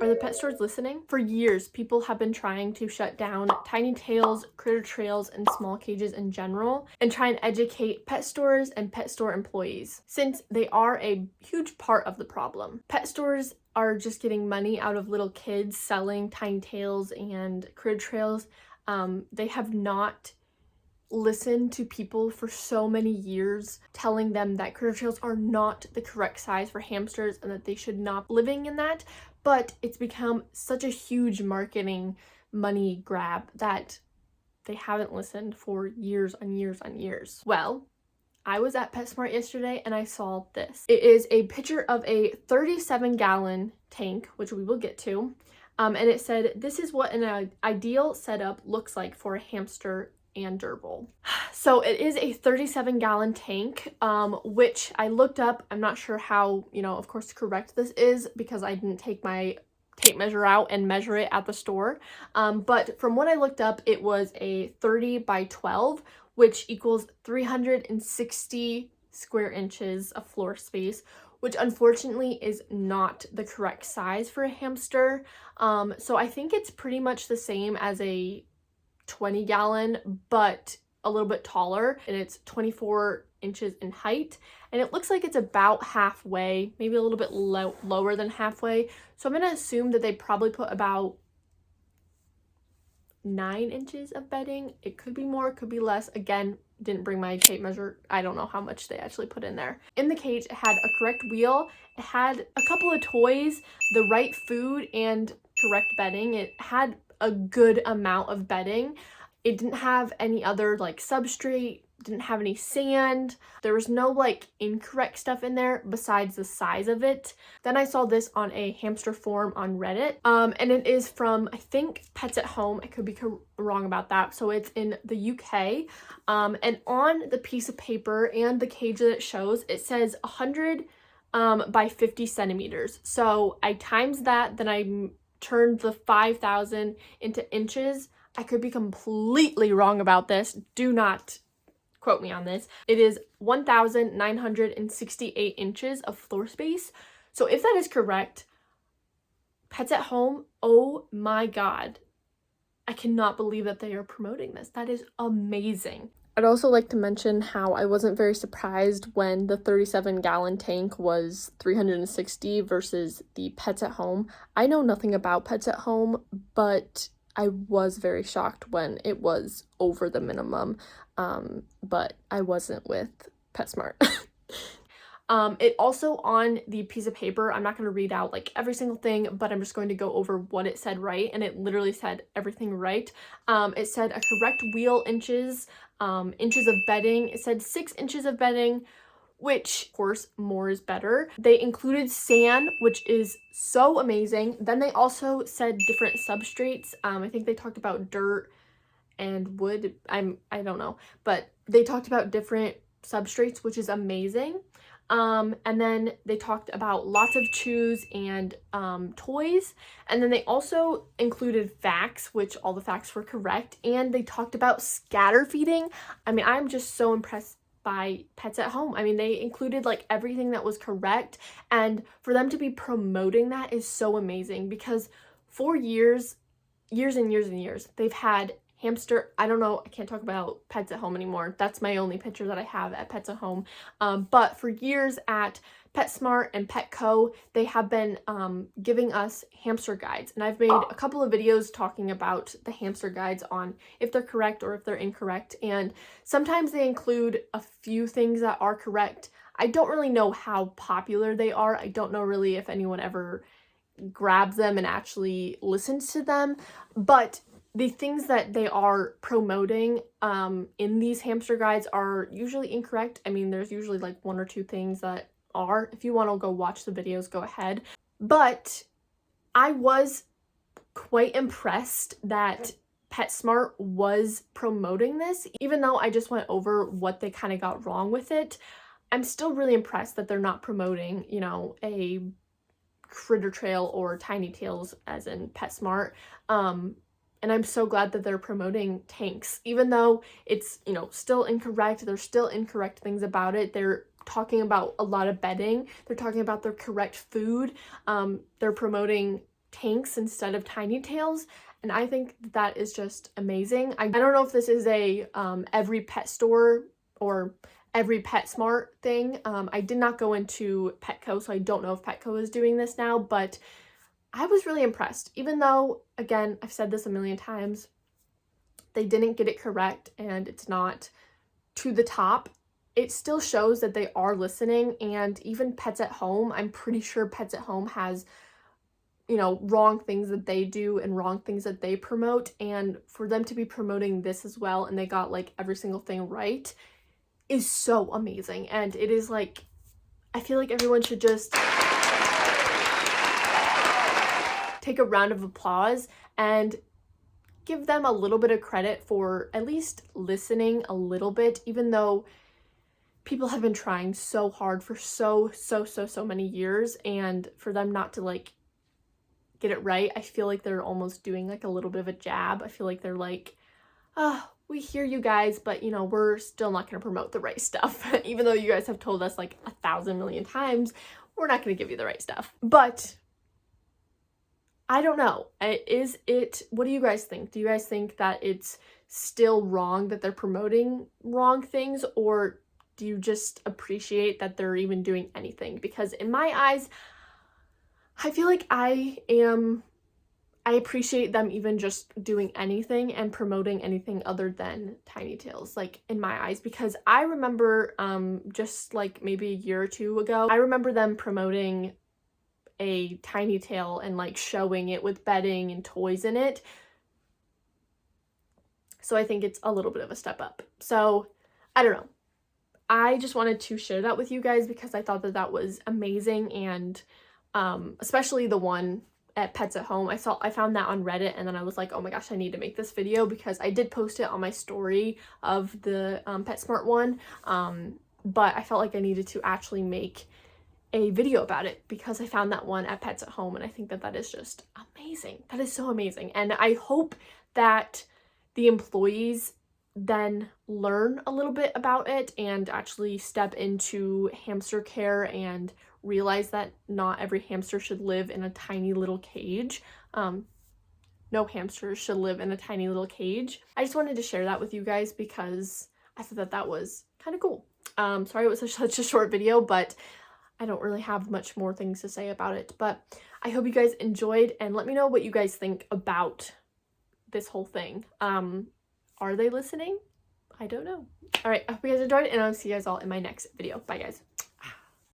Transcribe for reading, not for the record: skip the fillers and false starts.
Are the pet stores listening? For years, people have been trying to shut down tiny tails, critter trails, and small cages in general, and try and educate pet stores and pet store employees, since they are a huge part of the problem. Pet stores are just getting money out of little kids selling tiny tails and critter trails. They have not listened to people for so many years, telling them that critter trails are not the correct size for hamsters and that they should not be living in that. But it's become such a huge marketing money grab that they haven't listened for years and years and years. Well, I was at PetSmart yesterday and I saw this. It is a picture of a 37-gallon tank, which we will get to. And it said, this is what an ideal setup looks like for a hamster and gerbil. So it is a 37-gallon tank, which I looked up. I'm not sure how, of course, correct this is because I didn't take my tape measure out and measure it at the store. But from what I looked up, it was a 30 by 12, which equals 360 square inches of floor space, which unfortunately is not the correct size for a hamster. So I think it's pretty much the same as a 20-gallon, but a little bit taller, and it's 24 inches in height, and it looks like it's about halfway, maybe a little bit lower than halfway. So I'm gonna assume that they probably put about 9 inches of bedding. It could be more, it could be less. Again, didn't bring my tape measure. I don't know how much they actually put in there. In the cage, it had a correct wheel, it had a couple of toys, the right food, and correct bedding. It had a good amount of bedding. It didn't have any other substrate, didn't have any sand. There was no incorrect stuff in there besides the size of it. Then I saw this on a hamster forum on Reddit, and it is from, I think, Pets at Home. I could be wrong about that. So it's in the UK, and on the piece of paper and the cage that it shows, it says 100 by 50 centimeters. So I times that, then I turned the 5,000 into inches. I could be completely wrong about this. Do not quote me on this. It is 1,968 inches of floor space. So if that is correct, Pets at Home, oh my God. I cannot believe that they are promoting this. That is amazing. I'd also like to mention how I wasn't very surprised when the 37-gallon tank was $360 versus the Pets at Home. I know nothing about Pets at Home, but I was very shocked when it was over the minimum, but I wasn't with PetSmart. It also, on the piece of paper, I'm not going to read out every single thing, but I'm just going to go over what it said right, and it literally said everything right. It said a correct wheel inches, inches of bedding. It said 6 inches of bedding, which, of course, more is better. They included sand, which is so amazing. Then they also said different substrates. I think they talked about dirt and wood. I don't know, but they talked about different substrates, which is amazing. And then they talked about lots of chews and toys. And then they also included facts, which all the facts were correct. And they talked about scatter feeding. I mean, I'm just so impressed by Pets at Home. I mean, they included everything that was correct. And for them to be promoting that is so amazing, because for years and years and years, they've had hamster, I don't know, I can't talk about Pets at Home anymore. That's my only picture that I have at Pets at Home. But for years at PetSmart and Petco, they have been giving us hamster guides. And I've made a couple of videos talking about the hamster guides on if they're correct or if they're incorrect. And sometimes they include a few things that are correct. I don't really know how popular they are. I don't know really if anyone ever grabs them and actually listens to them. But the things that they are promoting in these hamster guides are usually incorrect. I mean, there's usually 1 or 2 things that are. If you want to go watch the videos, go ahead. But I was quite impressed that PetSmart was promoting this. Even though I just went over what they kind of got wrong with it, I'm still really impressed that they're not promoting, a critter trail or tiny tails as in PetSmart. And I'm so glad that they're promoting tanks, even though it's, still incorrect. There's still incorrect things about it. They're talking about a lot of bedding. They're talking about their correct food. They're promoting tanks instead of tiny tails, and I think that is just amazing. I don't know if this is a every pet store or every PetSmart thing. I did not go into Petco, so I don't know if Petco is doing this now, but I was really impressed. Even though, again, I've said this a million times, they didn't get it correct and it's not to the top, it still shows that they are listening. And even Pets at Home, I'm pretty sure Pets at Home has, you know, wrong things that they do and wrong things that they promote, and for them to be promoting this as well and they got like every single thing right is so amazing. And it is like, I feel like everyone should just take a round of applause and give them a little bit of credit for at least listening a little bit, even though people have been trying so hard for so many years, and for them not to like get it right, I feel like they're almost doing like a little bit of a jab. I feel like they're like, oh, we hear you guys, but you know, we're still not going to promote the right stuff. Even though you guys have told us like 1,000 million times, we're not going to give you the right stuff. But I don't know. Is it, what do you guys think? Do you guys think that it's still wrong that they're promoting wrong things, or do you just appreciate that they're even doing anything? Because in my eyes, I feel like I appreciate them even just doing anything and promoting anything other than tiny tails, like in my eyes, because I remember just like maybe a year or two ago, I remember them promoting a tiny tail and like showing it with bedding and toys in it. So I think it's a little bit of a step up. So I don't know. I just wanted to share that with you guys because I thought that that was amazing, and especially the one at Pets at Home. I found that on Reddit, and then I was like, oh my gosh, I need to make this video because I did post it on my story of the PetSmart one, but I felt like I needed to actually make a video about it because I found that one at Pets at Home, and I think that that is just amazing. That is so amazing, and I hope that the employees then learn a little bit about it and actually step into hamster care and realize that not every hamster should live in a tiny little cage. No hamsters should live in a tiny little cage. I just wanted to share that with you guys because I thought that that was kind of cool. Sorry it was such a short video, but I don't really have much more things to say about it. But I hope you guys enjoyed, and let me know what you guys think about this whole thing. Are they listening? I don't know. All right, I hope you guys enjoyed, and I'll see you guys all in my next video. Bye, guys.